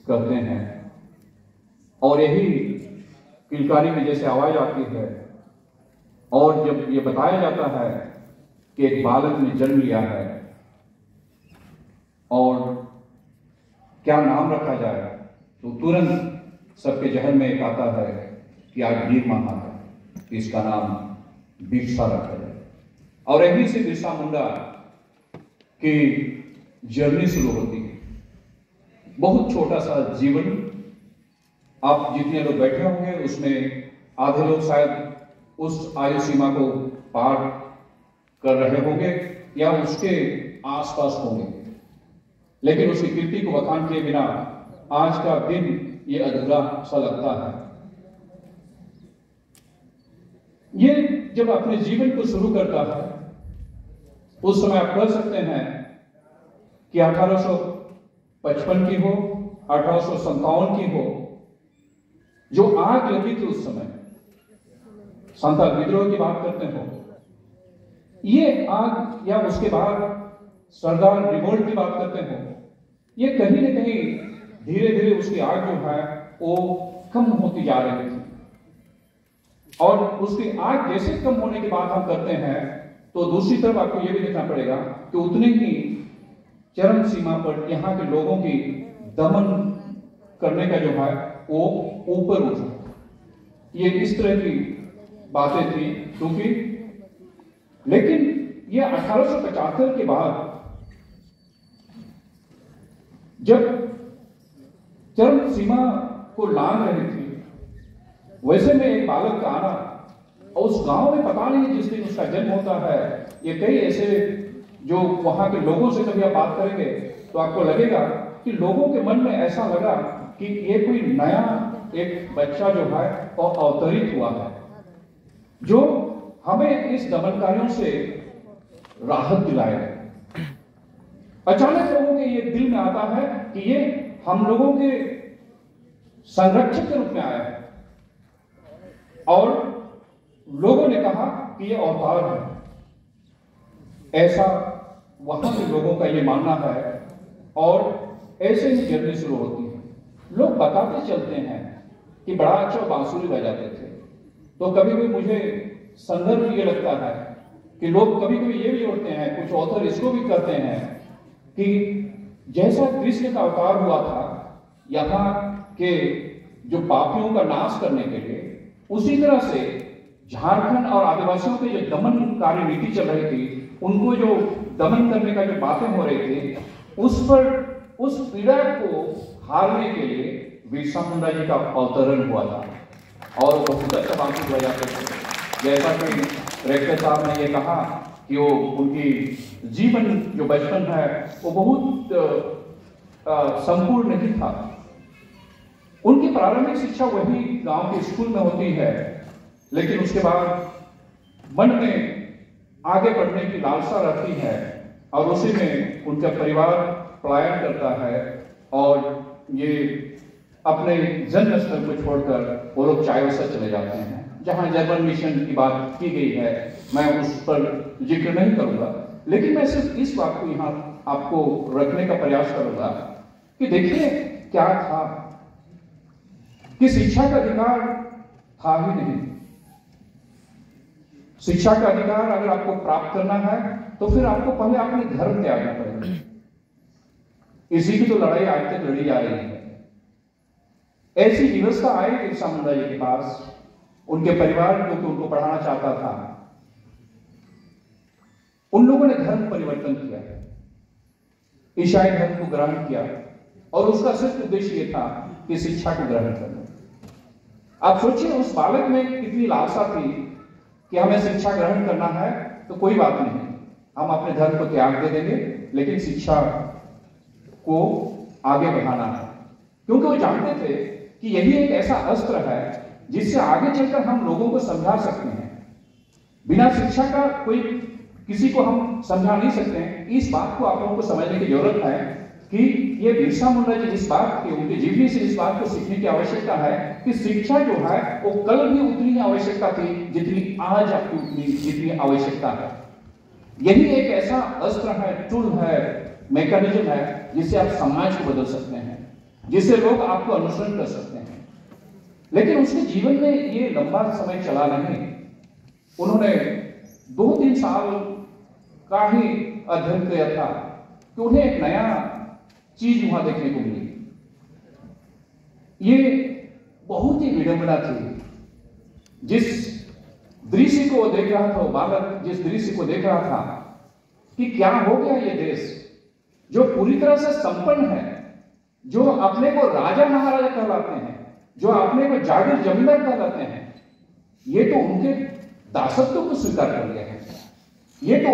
कहते हैं, और यही किलकारी में जैसे आवाज आती है, और जब ये बताया जाता है कि एक बालक ने जन्म लिया है और क्या नाम रखा जाए, तो तुरंत सबके जहन में एक आता है कि आज वीर मांगा है, इसका नाम बिरसा रखा जाए। और यहीं से बिरसा मुंडा की जर्नी शुरू होती है। बहुत छोटा सा जीवन, आप जितने लोग बैठे होंगे उसमें आधे लोग शायद उस आयु सीमा को पार कर रहे होंगे या उसके आसपास होंगे, लेकिन उसकी कीर्ति को बखान किए बिना आज का दिन ये अधूरा सा लगता है। ये जब अपने जीवन को शुरू करता है उस समय आप कह सकते हैं कि 1855 की हो, 1857 की हो, जो आग लगी थी उस समय, संथाल विद्रोह की बात करते हो, ये आग, या उसके बाद सरदार रिवोल्ट की बात करते हो, ये कहीं न कहीं धीरे धीरे उसकी आग जो है वो कम होती जा रही थी। और उसकी आग जैसे कम होने की बात हम करते हैं तो दूसरी तरफ आपको यह भी देखना पड़ेगा कि उतने ही चरम सीमा पर यहाँ के लोगों की दमन करने का जो है वो ऊपर उठा। ये इस तरह की बातें थी, क्योंकि लेकिन ये 1875 के बाद जब चरम सीमा को लांघ रही थी, वैसे में एक बालक का आना, और उस गांव में पता नहीं जिस दिन उसका जन्म होता है, ये कई ऐसे जो वहां के लोगों से कभी आप बात करेंगे तो आपको लगेगा कि लोगों के मन में ऐसा लगा कि ये कोई नया एक बच्चा जो है और अवतरित हुआ है, जो हमें इस दमनकारियों से राहत दिलाएगा। अचानक लोगों के ये दिल में आता है कि ये हम लोगों के संरक्षक के रूप में आया है, और लोगों ने कहा कि ये अवतार है। ऐसा वहां के लोगों का ये मानना है, और ऐसे ही जर्नी शुरू होती है। लोग बताते चलते हैं कि बड़ा अच्छा बांसुरी बजाते थे। तो कभी भी मुझे संदर्भ ये लगता है कि लोग कभी कभी ये भी जोड़ते हैं, कुछ ऑथर इसको भी कहते हैं कि जैसा कृष्ण का अवतार हुआ था यहाँ के जो पापियों का नाश करने के लिए, उसी तरह से झारखंड और आदिवासियों के जो दमनकारी नीति चल रही थी, उनको जो दमन करने का जो बातें हो रही थी, उस पर उस पीड़ा को हारने के लिए बिरसा मुंडा जी का अवतरण हुआ था। और बहुत अच्छा बांसुरी बजाते थे। जैसा कि रेक्टर साहब ने ये कहा कि वो उनकी जीवन जो बचपन है वो बहुत संपूर्ण नहीं था। उनकी प्रारंभिक शिक्षा वही गांव के स्कूल में होती है, लेकिन उसके बाद मन में आगे बढ़ने की लालसा रहती है, और उसी में उनका परिवार पलायन करता है, और ये अपने जन्म स्थल को छोड़कर वो लोग चायोसा चले जाते हैं, जहां जर्मन मिशन की बात की गई है। मैं उस पर जिक्र नहीं करूंगा, लेकिन मैं सिर्फ इस बात को यहाँ आपको रखने का प्रयास करूंगा कि देखिए क्या था कि शिक्षा का अधिकार था ही नहीं। शिक्षा का अधिकार अगर आपको प्राप्त करना है तो फिर आपको पहले अपने धर्म त्यागना पड़ेगा। इसी की तो लड़ाई आज तक लड़ी जा रही है। ऐसी व्यवस्था आई बिरसा मुंडा जी के पास, उनके परिवार जो कि उनको पढ़ाना चाहता था, उन लोगों ने धर्म परिवर्तन किया, ईसाई धर्म को ग्रहण किया, और उसका सिर्फ उद्देश्य यह था कि शिक्षा को ग्रहण करना। आप सोचिए उस बालक में कितनी लालसा थी कि हमें शिक्षा ग्रहण करना है तो कोई बात नहीं, हम अपने धर्म को त्याग दे देंगे, लेकिन शिक्षा को आगे बढ़ाना है, क्योंकि वो जानते थे कि यही एक ऐसा अस्त्र है जिससे आगे चलकर हम लोगों को समझा सकते हैं। बिना शिक्षा का कोई किसी को हम समझा नहीं सकते हैं। इस बात को आप लोगों को समझने की जरूरत है कि ये बिरसा मुंडा जी इस बात की, उनकी जीवनी से इस बात को सीखने की आवश्यकता है कि शिक्षा जो है वो कल भी उतनी ही आवश्यकता थी जितनी आज आपकी उतनी जितनी आवश्यकता है। यही एक ऐसा अस्त्र है, टूल है, मैकेनिज्म है जिससे आप समाज को बदल सकते हैं। जिससे लोग आपको अनुसरण कर सकते हैं। लेकिन उसके जीवन में ये लंबा समय चला नहीं। उन्होंने 2-3 साल का ही अध्ययन किया था कि उन्हें एक नया चीज वहां देखने को मिली। ये बहुत ही विडंबना थी। जिस दृश्य को देख रहा था, वो बालक जिस दृश्य को देख रहा था कि क्या हो गया ये देश जो पूरी तरह से संपन्न है, जो अपने को राजा महाराजा कहलाते हैं, जो अपने को जागीर जमींदार कहलाते हैं, ये तो उनके दासत्व को स्वीकार कर लिया है। ये तो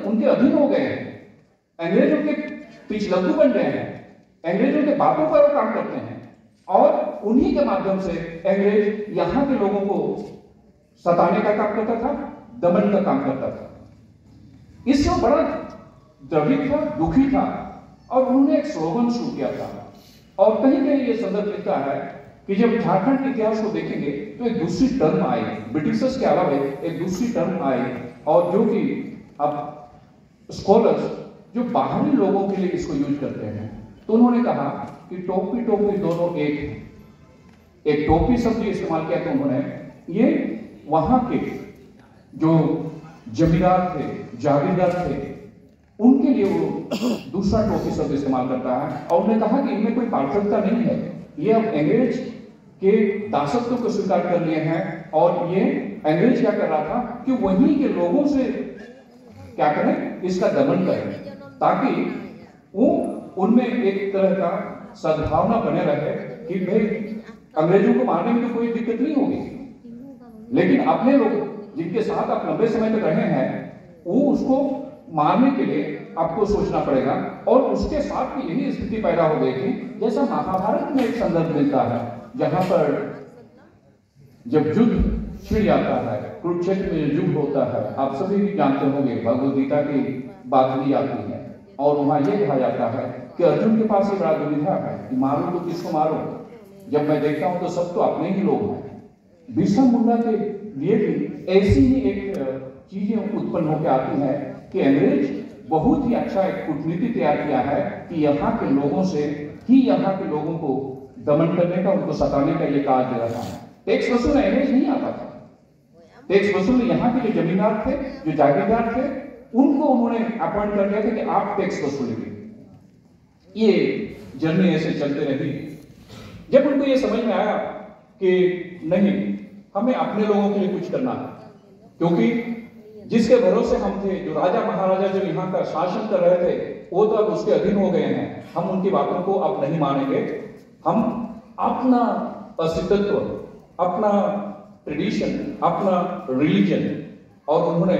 उनके अधीन हो गए हैं, अंग्रेजों के पिछलग्गू बन गए हैं, अंग्रेजों के बातों पर वो काम करते हैं और उन्हीं के माध्यम से अंग्रेज यहां के लोगों को सताने का काम करता था, दमन का काम करता था। इससे वो बड़ा द्रवित था, दुखी था और उन्होंने एक स्लोगन शुरू किया था। और कहीं कहीं ये संदर्भ लिखता है कि जब झारखंड के इतिहास को देखेंगे तो एक दूसरी टर्म आई, ब्रिटिशर्स के अलावा एक दूसरी टर्म आई, और जो कि अब स्कॉलर्स जो बाहरी लोगों के लिए इसको यूज करते हैं, तो उन्होंने कहा कि टोपी टोपी दोनों एक है। एक टोपी शब्द इस्तेमाल किया था उन्होंने, ये वहां के जो जमींदार थे, जागीरदार थे, उनके लिए वो दूसरा टोपी शब्द इस्तेमाल करता है। और उन्होंने कहा कि इनमें कोई पार्थक्यता नहीं है, ये अब अंग्रेज के दासत्व को स्वीकार कर लिए हैं। और ये अंग्रेज क्या कर रहा था कि वहीं के लोगों से क्या करें, इसका दमन करें, ताकि वो उनमें एक तरह का सद्भावना बने रहे कि भाई अंग्रेजों को मारने में तो कोई दिक्कत नहीं होगी, लेकिन अपने लोग जिनके साथ आप लंबे समय तक रहे हैं, वो उसको मारने के लिए आपको सोचना पड़ेगा। और उसके साथ भी यही स्थिति पैदा हो गई थी, जैसा महाभारत में एक संदर्भ मिलता है, जहां पर जब युद्ध छिड़ जाता है, कुरुक्षेत्र में युद्ध होता है, आप सभी भी जानते होंगे, भगवद गीता की बात ली जाती है और वहां यह कहा जाता है कि अर्जुन के पास ये बड़ा दुविधा है कि मारूं तो किसको मारूं, जब मैं देखता हूं तो सब तो अपने ही लोग हैं। बिरसा मुंडा के लिए भी ऐसी ही एक चीजें उत्पन्न होकर आती हैं कि अंग्रेज बहुत ही अच्छा एक कूटनीति तैयार किया है कि यहाँ के लोगों से ही यहाँ के लोगों को दमन करने का, उनको सताने का ये कार्य दे रहा है। टैक्स वसूलने अंग्रेज नहीं आता था, टैक्स वसूलने यहाँ के जो जमींदार थे, जो जागीरदार थे, उनको उन्होंने अपॉइंट कर दिया था कि आप टैक्स वसूलेंगे। ये जर्नी ऐसे चलते रही। जब उनको ये समझ में आया कि नहीं, हमें अपने लोगों के लिए कुछ करना है, क्योंकि जिसके भरोसे हम थे, जो राजा महाराजा जो यहाँ का शासन कर रहे थे, वो तो अब उसके अधीन हो गए हैं, हम उनकी बातों को अब नहीं मानेंगे, हम अपना अस्तित्व, अपना ट्रेडिशन, अपना रिलीजन, और उन्होंने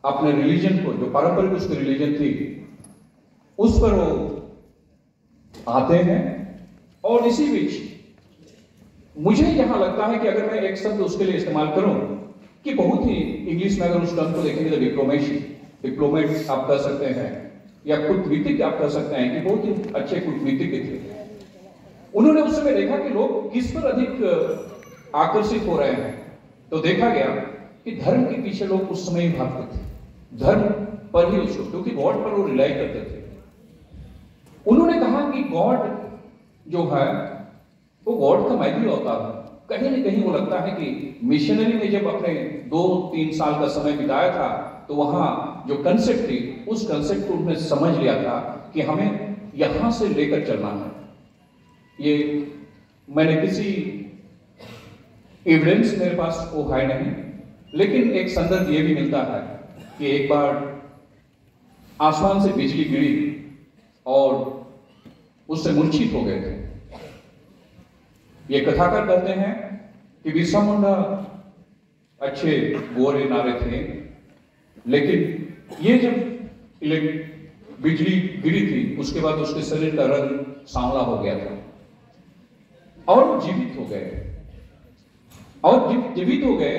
अपने रिलीजन को, जो पारंपरिक उसकी रिलीजन थी, उस पर वो आते हैं। और इसी बीच मुझे यहां लगता है कि अगर मैं एक शब्द उसके लिए इस्तेमाल करूं कि बहुत ही इंग्लिश में अगर उस टर्म को देखेंगे तो डिप्लोमेट आप कह सकते हैं, या कूटनीतिक आप कह सकते हैं कि बहुत ही अच्छे कूटनीतिक थे। उन्होंने उस समय देखा कि लोग किस पर अधिक आकर्षित हो रहे हैं, तो देखा गया कि धर्म के पीछे लोग उस समय ही भागते थे, धर्म पर ही उसको, क्योंकि गॉड पर वो रिलाई करते थे। उन्होंने कहा कि गॉड जो है वो गॉड का मैगी अवतार है। कहीं न कहीं वो लगता है कि मिशनरी ने जब अपने 2-3 साल का समय बिताया था, तो वहां जो कंसेप्ट थी, उस कंसेप्ट को उन्होंने समझ लिया था कि हमें यहां से लेकर चलना है। ये मैंने किसी एविडेंस मेरे पास वो है नहीं, लेकिन एक संदर्भ ये भी मिलता है कि एक बार आसमान से बिजली गिरी और उससे मूर्छित हो गए थे। ये कथाकार कहते हैं कि बिरसा मुंडा अच्छे गोरे नारे थे, लेकिन ये जब बिजली गिरी थी, उसके बाद उसके शरीर का रंग सांवला हो गया था और वो जीवित हो गए। और जीवित हो गए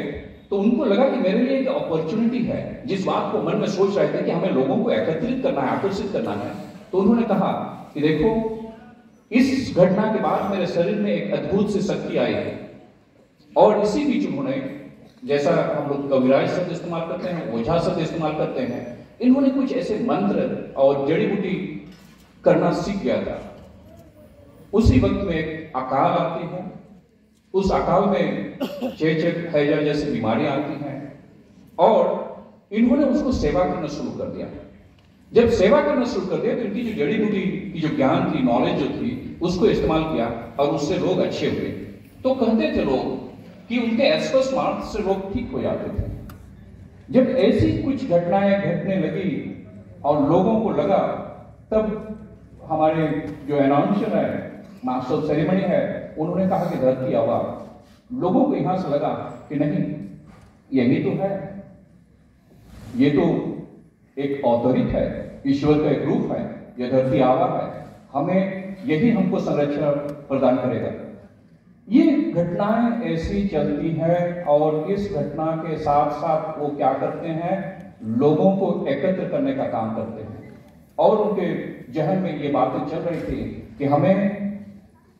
तो उनको लगा कि मेरे लिए एक अपॉर्चुनिटी है। जिस बात को मन में सोच रहे थे कि हमें लोगों को एकत्रित करना है, आकर्षित करना है, तो उन्होंने कहा कि देखो, इस घटना के बाद मेरे शरीर में एक अद्भुत सी शक्ति आई है। और इसी बीच उन्होंने, जैसा हम लोग कविराज शब्द इस्तेमाल करते हैं, ओझा शब्द इस्तेमाल करते हैं, इन्होंने कुछ ऐसे मंत्र और जड़ी बूटी करना सीख गया था। उसी वक्त में एक अकाल आती है, उस अकाल में चेचक हैजा जैसी बीमारियां आती हैं और इन्होंने उसको सेवा करना शुरू कर दिया। जब सेवा करना शुरू कर दिया तो इनकी जो जड़ी बूटी की जो ज्ञान थी, नॉलेज जो थी, उसको इस्तेमाल किया और उससे लोग अच्छे हुए। तो कहते थे लोग कि उनके एस्पर्स मार्क से लोग ठीक हो जाते थे। जब ऐसी कुछ घटनाएं घटने लगी और लोगों को लगा, तब हमारे जो अनाउंसर है, मास्टर ऑफ सेरेमनी है, उन्होंने कहा कि धरती आवा। लोगों को यहां से लगा कि नहीं, यही तो है, ये तो एक अवतरित है, ईश्वर का एक रूप है, यह धरती आवा है, हमें यही हमको संरक्षण प्रदान करेगा। ये घटनाएं ऐसी चलती हैं और इस घटना के साथ साथ वो क्या करते हैं, लोगों को एकत्र करने का काम करते हैं। और उनके जहन में ये बातें चल रही थी कि हमें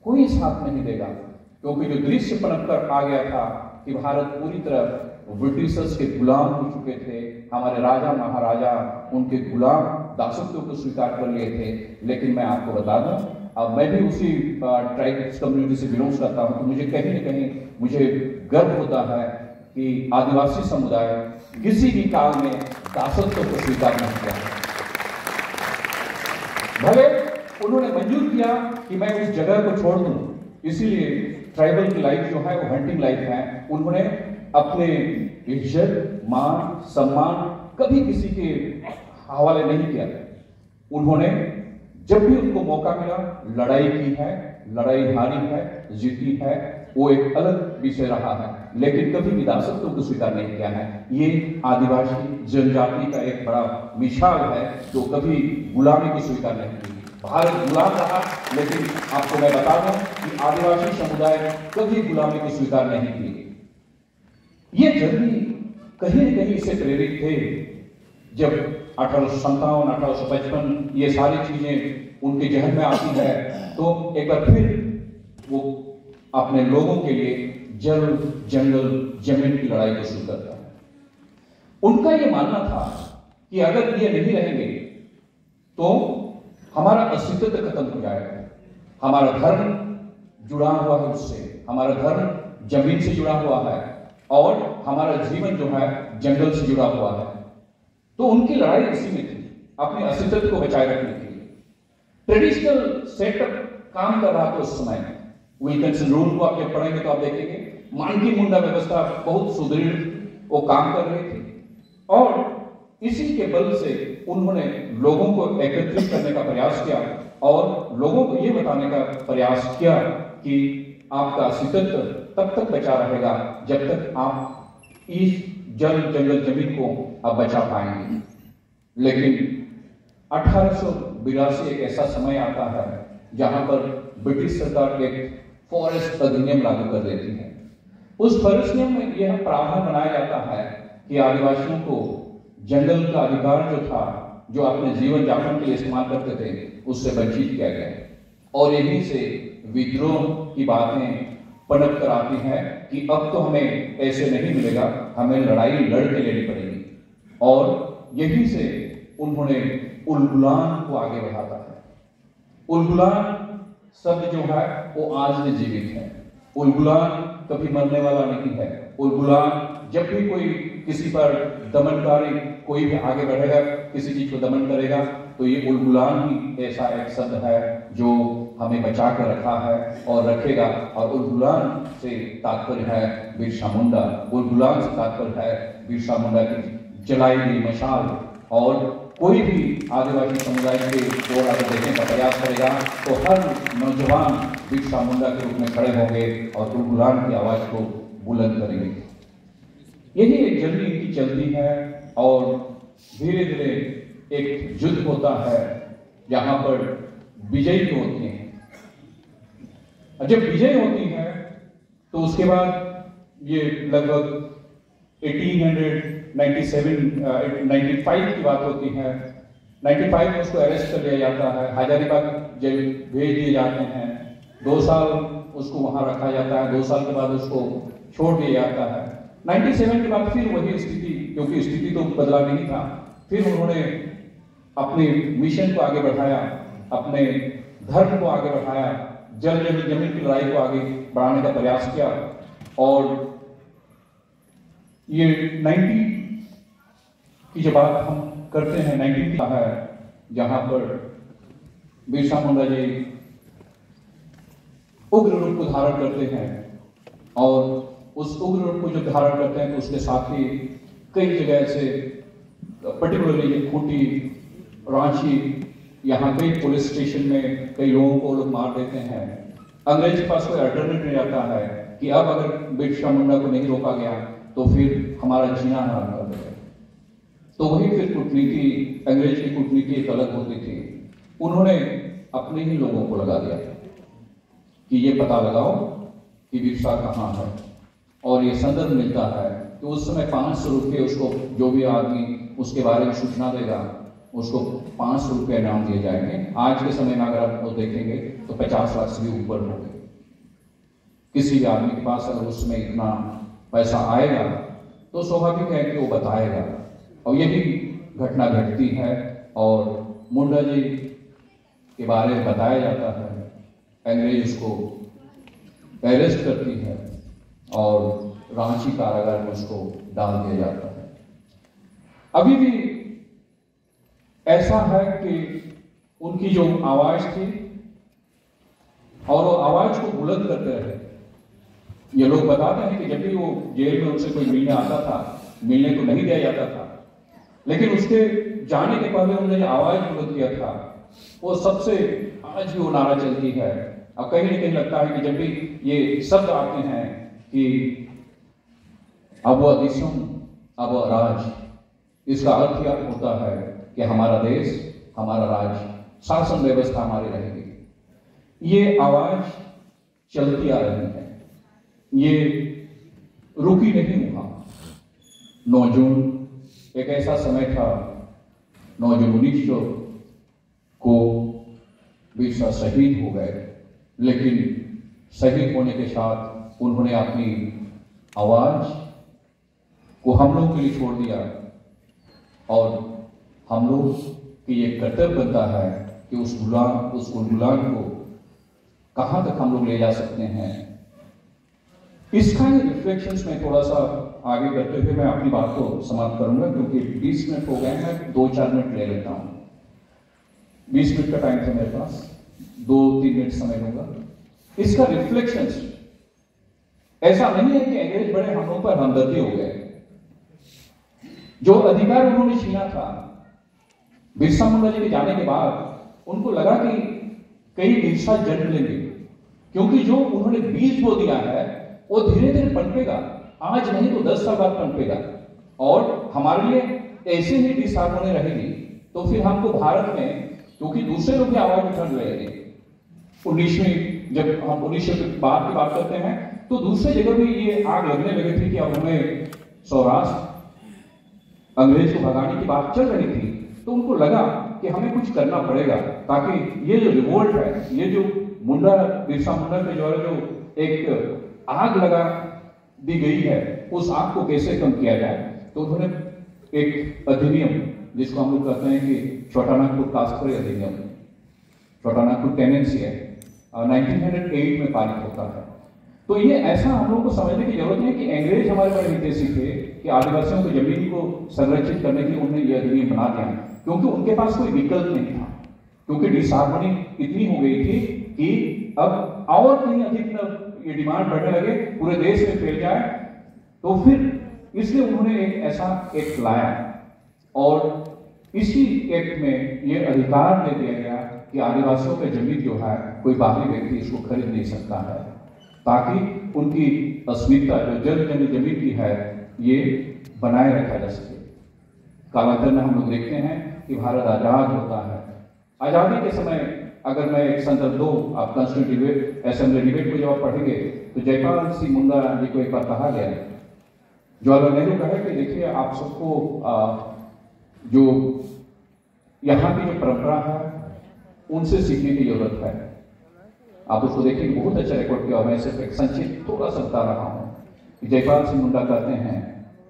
कोई साथ नहीं देगा, क्योंकि जो दृश्य पनप कर आ गया था कि भारत पूरी तरह ब्रिटिशर्स के गुलाम हो चुके थे, हमारे राजा महाराजा उनके गुलाम दासत्व को स्वीकार कर लिए थे। लेकिन मैं आपको बता दूं, अब मैं भी उसी ट्राइब्स कम्युनिटी से बिलोंग करता हूं, तो मुझे कहीं न कहीं मुझे गर्व होता है कि आदिवासी समुदाय किसी भी काल में दासत्व को स्वीकार नहीं किया। भले उन्होंने मंजूर किया कि मैं उस जगह को छोड़ दूं, इसीलिए ट्राइबल की लाइफ जो है वो हंटिंग लाइफ है। उन्होंने अपने इज्जत, मान, सम्मान कभी किसी के हवाले नहीं किया। उन्होंने जब भी उनको मौका मिला लड़ाई की है, लड़ाई हारी है, जीती है, वो एक अलग विषय रहा है, लेकिन कभी भी दासत्व को स्वीकार नहीं किया है। ये आदिवासी जनजाति का एक बड़ा मिसाल है जो कभी गुलामी को स्वीकार नहीं की। भारत गुलाम रहा, लेकिन आपको मैं बता दूं कि आदिवासी समुदाय कभी गुलामी को स्वीकार नहीं की। ये जर्नी कहीं न कहीं से प्रेरित थे। जब 1857, 1855 ये सारी चीजें उनके जहन में आती है, तो एक बार फिर वो अपने लोगों के लिए जल, जंगल, जमीन की लड़ाई को शुरू करता है। उनका ये मानना था कि अगर ये नहीं रहेंगे तो हमारा अस्तित्व खत्म हो जाएगा। हमारा धर्म जुड़ा हुआ है उससे, हमारा धर्म जमीन से जुड़ा हुआ है और हमारा जीवन जो है जंगल से जुड़ा हुआ है। तो उनकी लड़ाई इसी में थी, अपने अस्तित्व को बचाए रखने के लिए। ट्रेडिशनल सेटअप काम कर रहा था उस समय। विल्किंसन रूल को आप जब पढ़ेंगे तो आप देखेंगे मानकी मुंडा व्यवस्था बहुत सुदृढ़ वो काम कर रही थी और इसी के बल से उन्होंने लोगों को एकत्रित करने का प्रयास किया और लोगों को यह बताने का प्रयास किया कि आपका अस्तित्व तब तक बचा रहेगा जब तक आप इस जल, जंगल, जमीन को आप बचा पाएंगे। लेकिन 1882 एक ऐसा समय आता है जहां पर ब्रिटिश सरकार एक फॉरेस्ट अधिनियम लागू कर देती है। उस फॉरेस्ट नियम में यह प्रावधान बनाया जाता है कि आदिवासियों को जंगल का अधिकार जो था, जो अपने जीवन यापन के लिए इस्तेमाल करते थे, उससे वंचित किया गया। और यहीं से विद्रोह की बातें पनप कर आती हैं कि अब तो हमें ऐसे नहीं मिलेगा, हमें लड़ाई लड़ के लेनी पड़ेगी। और यहीं से उन्होंने उलगुलान को आगे बढ़ाता है। उलगुलान शब्द जो है वो आज भी जीवित है। उलगुलान कभी मरने वाला नहीं है। उलगुलान जब भी कोई किसी पर दमनकारी कोई भी आगे बढ़ेगा, किसी चीज को दमन करेगा, तो ये उलगुलान ही ऐसा एक शब्द है जो हमें बचा कर रखा है और रखेगा। और उलगुलान से तात्पर्य है बिरसा मुंडा। उलगुलान से तात्पर्य है बिरसा मुंडा की जलाई गई मशाल। और कोई भी आदिवासी समुदाय के ओर अगर देखने का प्रयास करेगा तो हर नौजवान बिरसा मुंडा के रूप में खड़े होंगे और उलगुलान की आवाज को बुलंद करेंगे। यही एक जर्नी इनकी चलती है और धीरे धीरे एक युद्ध होता है जहां पर विजयी होती हैं। जब विजय होती है तो उसके बाद ये लगभग 1895 की बात होती है। 95 में उसको अरेस्ट कर लिया जाता है, हजारीबाग जेल भेज दिए जाते हैं। 2 साल उसको वहां रखा जाता है, 2 साल के बाद उसको छोड़ दिया जाता है। 97 के बाद फिर वही स्थिति, क्योंकि स्थिति तो बदला नहीं था, फिर उन्होंने अपने मिशन को आगे बढ़ाया, अपने धर्म को आगे बढ़ाया जल जमीन की लड़ाई को आगे बढ़ाने का प्रयास किया। और ये 90 की जब बात हम करते हैं, 90 का है जहां पर बिरसा मुंडा जी उग्र रूप को धारण करते हैं, और उस उग्र रूप को जब धारण करते हैं तो उसके साथ ही कई जगह ऐसे पर्टिकुलरली खूंटी, रांची, यहाँ कई पुलिस स्टेशन में कई लोगों को लोग मार देते हैं। अंग्रेज के पास कोई अल्टरनेट नहीं रहता है कि अब अगर बिरसा मुंडा को नहीं रोका गया तो फिर हमारा जीना हराम कर देगा। तो वही फिर कूटनीति, अंग्रेज की कूटनीति एक अलग होती थी। उन्होंने अपने ही लोगों को लगा दिया कि ये पता लगाओ कि बिरसा कहाँ है, और ये संदर्भ मिलता है कि उस समय 500 रुपये उसको, जो भी आदमी उसके बारे में सूचना देगा उसको 500 रुपये इनाम दिए जाएंगे। आज के समय में अगर आप वो देखेंगे तो 50 लाख से भी ऊपर होंगे। किसी भी आदमी के पास अगर उसमें इतना पैसा आएगा तो स्वाभाविक है कि वो बताएगा। और यही घटना घटती है और मुंडा जी के बारे में बताया जाता है। अंग्रेज उसको अरेस्ट करती है और रांची कारागार में उसको डाल दिया जाता है। अभी भी ऐसा है कि उनकी जो आवाज थी और वो आवाज को बुलंद करते रहे। ये लोग बताते हैं कि जब भी वो जेल में उनसे कोई मिलने आता था, मिलने को नहीं दिया जाता था, लेकिन उसके जाने के पहले उन्होंने आवाज बुलंद किया था, वो सबसे आज भी वो नारा चलती है। अब कहीं न कहीं लगता है कि जब भी ये शब्द आते हैं कि अब वो देशम अब राज, इसका अर्थ यह होता है कि हमारा देश, हमारा राज्य, शासन व्यवस्था हमारी रहेगी। ये आवाज चलती आ रही है, ये रुकी नहीं हुआ। 9 जून एक ऐसा समय था, 9 जून 1900 को बिरसा शहीद हो गए, लेकिन शहीद होने के साथ उन्होंने अपनी आवाज को हम लोग के लिए छोड़ दिया। और हम लोग की ये कर्तव्य बनता है कि उस गुलाम को कहां तक हम लोग ले जा सकते हैं। इसका रिफ्लेक्शंस में थोड़ा सा आगे करते हुए मैं अपनी बात को समाप्त करूंगा, क्योंकि 20 मिनट हो गए हैं। 2-4 मिनट ले लेता हूं। 20 मिनट का टाइम था मेरे पास, 2-3 मिनट समय लूंगा। इसका रिफ्लेक्शंस ऐसा नहीं है कि अंग्रेज बड़े हम लोग पर हमदर्दी हो गए। जो अधिकार उन्होंने छीना था बिरसा मुंडा जी के जाने के बाद, उनको लगा कि कई बिरसा जन्म लेंगे, क्योंकि जो उन्होंने बीज बो दिया है वो धीरे धीरे पनपेगा। आज नहीं तो 10 साल बाद पनपेगा, और हमारे लिए ऐसे ही डिश हारमोनी रहेगी। तो फिर हमको भारत में, क्योंकि दूसरे लोग भी आवाज उठा रहे थे 19वीं, जब हम 1900 के बाद की बात करते हैं तो दूसरे जगह भी ये आग लगने लगे थे कि अब हमें सौराष्ट्र अंग्रेज को भगाने की बात चल रही थी। तो उनको लगा कि हमें कुछ करना पड़ेगा, ताकि ये जो रिवोल्ट है, ये जो मुंडा, बिरसा मुंडा पे जो एक आग लगा दी गई है, उस आग को कैसे कम किया जाए। तो उन्होंने एक अधिनियम, जिसको हम लोग कहते हैं कि छोटा नागपुर कास्करी अधिनियम, छोटा नागपुर टेनेंसी है, 1908 में पारित होता है। तो ये ऐसा हम लोग को समझने की जरूरत है कि अंग्रेज हमारे बड़े हितैषी थे कि आदिवासियों की जमीन को संरक्षित करने के लिए उन्होंने यह अधिनियम बना दिया, क्योंकि उनके पास कोई विकल्प नहीं था। क्योंकि डिसहार्मनी इतनी हो गई थी कि अब और कहीं अधिक ये डिमांड बढ़ने लगे, पूरे देश में फैल जाए। तो फिर इसलिए उन्होंने एक ऐसा एक्ट लाया, और इसी एक्ट में ये अधिकार दे दिया गया कि आदिवासियों की जमीन जो है कोई बाहरी व्यक्ति इसको खरीद नहीं सकता है, ताकि उनकी अस्मिता जो जन्म जमीन की है ये बनाए रखा जा सके। कालांतर में हम लोग देखते हैं कि भारत आजाद होता है। आजादी के समय अगर मैं एक संदर्भ दो, आप कॉन्स्टिट्यूटिव असेंबली डिबेट को जब आप पढ़ेंगे तो जयपाल सिंह मुंडा जी को एक बार कहा गया, जवाहरलाल नेहरू कहे कि देखिए आप सबको जो यहाँ की जो परंपरा है उनसे सीखने की जरूरत है। आप उसको देखिए, बहुत अच्छा रिकॉर्ड किया। मैं सिर्फ एक संक्षिप्त थोड़ा सा बता रहा हूँ कि जयपाल सिंह मुंडा कहते हैं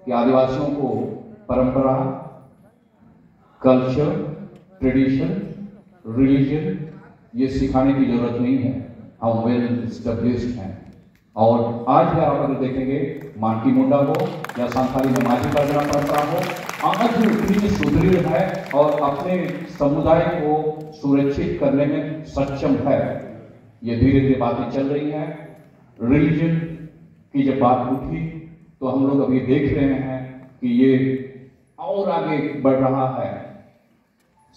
कि आदिवासियों को परंपरा, कल्चर, ट्रेडिशन, रिलीजन ये सिखाने की जरूरत नहीं है। हम वेल एस्टेब्लिश्ड हैं। और आज भी आप अगर देखेंगे मानकी मुंडा हो या संथाली में माझी परगना पड़ता हो, आज भी उतनी सुदृढ़ है और अपने समुदाय को सुरक्षित करने में सक्षम है। ये धीरे धीरे बातें चल रही हैं। रिलीजन की जब बात उठी तो हम लोग अभी देख रहे हैं कि ये और आगे बढ़ रहा है।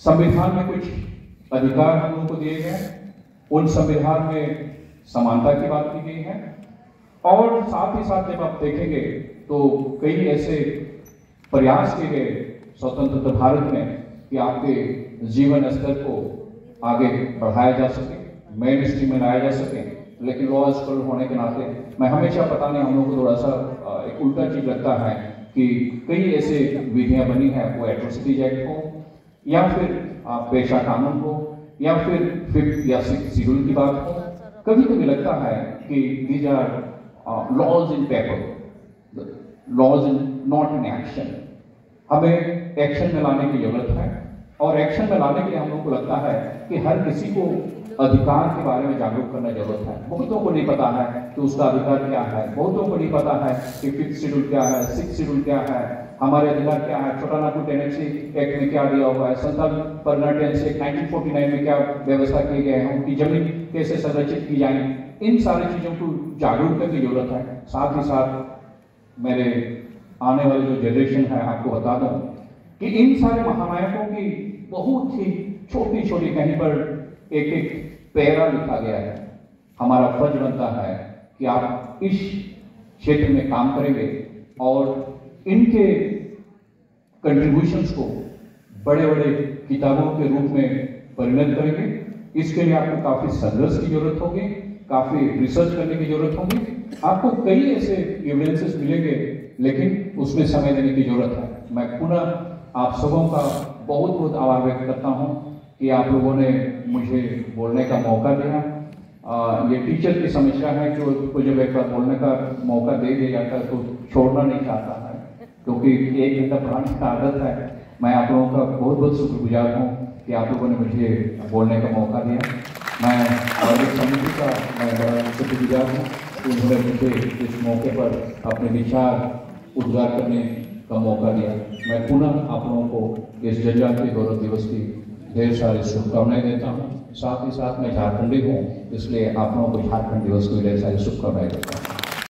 संविधान में कुछ अधिकार हम लोगों को दिए गए, उन संविधान में समानता की बात की गई है। और साथ ही साथ जब आप देखेंगे तो कई ऐसे प्रयास किए गए स्वतंत्रता भारत में कि आपके जीवन स्तर को आगे बढ़ाया जा सके, मेन स्ट्रीम में लाया जा सके। लेकिन लॉ स्कॉलर होने के नाते मैं हमेशा पता नहीं हम लोग को थोड़ा सा एक उल्टा चीज लगता है कि कई ऐसे विधियां बनी है, वो एट्रोसिटीज एक्ट हो या फिर पेशा कानून हो या फिर 5th या 6th शेड्यूल की बात हो, कभी कभी लगता है कि these are laws in paper, laws in not in action. हमें एक्शन में लाने की जरूरत है और एक्शन में लाने के लिए हम लोग को लगता है कि हर किसी को अधिकार के बारे में जागरूक करना जरूरत है। बहुतों को नहीं पता है कि उसका अधिकार क्या है, बहुतों को नहीं पता है कि 5th शेड्यूल क्या है, 6th शेड्यूल क्या है, हमारे अधिकार क्या है, छोटा नागपुर टेनेंसी एक्ट में क्या दिया हुआ है, संथाल परगना टेनेंसी एक्ट 1949 में क्या व्यवस्था किए गए हैं, उनकी जमीन कैसे संरक्षित की जाए, इन सारी चीजों को जागरूक करने की जरूरत है। साथ ही साथ मेरे आने वाले जो जनरेशन है आपको बता दूं कि इन सारे महानायकों की बहुत ही छोटी छोटी कहीं पर एक एक पैरा लिखा गया है। हमारा फर्ज बनता है कि आप इस क्षेत्र में काम करेंगे और इनके कंट्रीब्यूशंस को बड़े बड़े किताबों के रूप में परिणत करेंगे। इसके लिए आपको काफी संघर्ष की जरूरत होगी, काफी रिसर्च करने की जरूरत होगी, आपको कई ऐसे एविडेंसेस मिलेंगे, लेकिन उसमें समय देने की जरूरत है। मैं पुनः आप सबों का बहुत बहुत आभार व्यक्त करता हूं कि आप लोगों ने मुझे बोलने का मौका दिया। ये टीचर की समस्या है कि उसको जब एक बार बोलने का मौका दे दिया जाता है तो छोड़ना नहीं चाहता है, क्योंकि 1 घंटा पढ़ाने का आदत है। मैं आप लोगों का बहुत बहुत शुक्रगुजार हूँ कि आप लोगों ने मुझे बोलने का मौका दिया। मैं आयोजक समिति का मैं बड़ा शुक्रगुजार हूँ कि उन्होंने मुझे इस मौके पर अपने विचार उजागर करने का मौका दिया। मैं पुनः आप लोगों को इस जनजातीय गौरव दिवस की ढेर सारी शुभकामनाएं देता हूँ। साथ ही साथ मैं झारखंडी हूँ, इसलिए आप लोगों को झारखंड दिवस की ढेर सारी शुभकामनाएं देता हूँ।